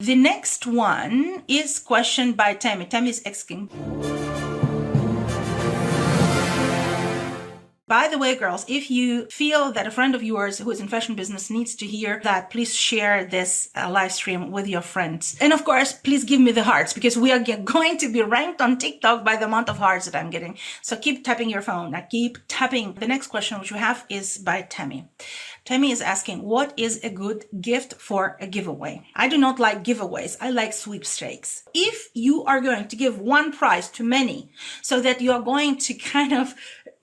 The next one is questioned by Tammy. Tammy is asking, by the way, girls, if you feel that a friend of yours who is in fashion business needs to hear that, please share this live stream with your friends. And of course, please give me the hearts, because we are going to be ranked on TikTok by the amount of hearts that I'm getting. So keep tapping your phone. Now keep tapping. The next question which we have is by Tammy. Tammy is asking, what is a good gift for a giveaway? I do not like giveaways. I like sweepstakes. If you are going to give one prize to many, so that you are going to kind of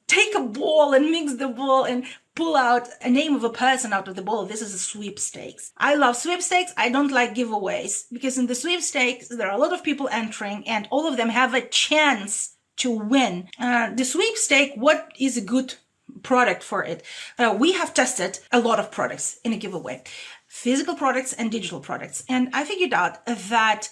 take a ball and mix the ball and pull out a name of a person out of the ball, this is a sweepstakes. I love sweepstakes. I don't like giveaways, because in the sweepstakes, there are a lot of people entering and all of them have a chance to win. The sweepstake, what is a good product for it? We have tested a lot of products in a giveaway, physical products and digital products. And I figured out that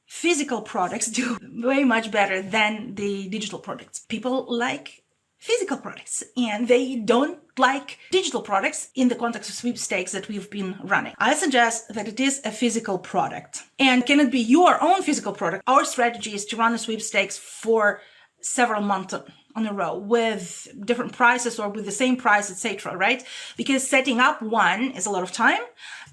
physical products do way much better than the digital products. People like physical products and they don't like digital products in the context of sweepstakes that we've been running. I suggest that it is a physical product. And can it be your own physical product? Our strategy is to run the sweepstakes for several months on a row with different prices or with the same price, etc., right? Because setting up one is a lot of time.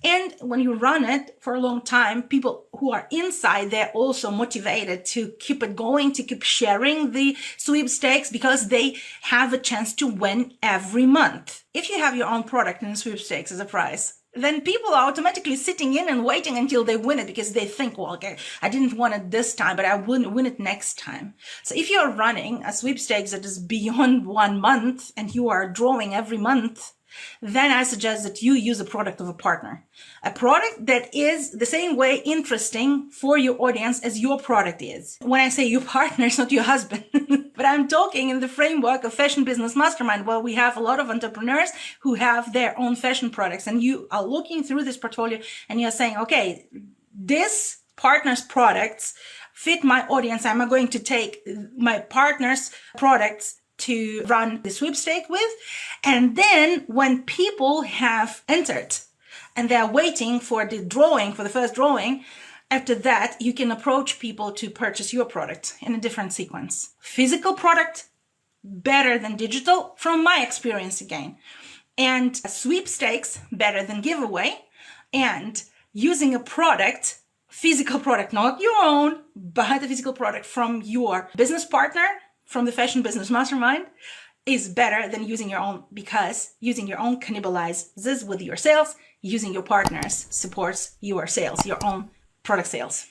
And when you run it for a long time, people who are inside, they're also motivated to keep it going, to keep sharing the sweepstakes, because they have a chance to win every month. If you have your own product in the sweepstakes as a prize, then people are automatically sitting in and waiting until they win it, because they think, well, okay, I didn't win it this time, but I will win it next time. So if you're running a sweepstakes that is beyond 1 month and you are drawing every month, then I suggest that you use a product of a partner. A product that is the same way interesting for your audience as your product is. When I say your partner, it's not your husband. But I'm talking in the framework of Fashion Business Mastermind, where we have a lot of entrepreneurs who have their own fashion products. And you are looking through this portfolio and you're saying, okay, this partner's products fit my audience. I'm going to take my partner's products to run the sweepstake with. And then when people have entered and they're waiting for the drawing, for the first drawing, after that, you can approach people to purchase your product in a different sequence. Physical product, better than digital, from my experience again. And sweepstakes, better than giveaway. And using a product, physical product, not your own, but a physical product from your business partner, from the Fashion Business Mastermind, is better than using your own, because using your own cannibalizes with your sales. Using your partners supports your sales, your own product sales.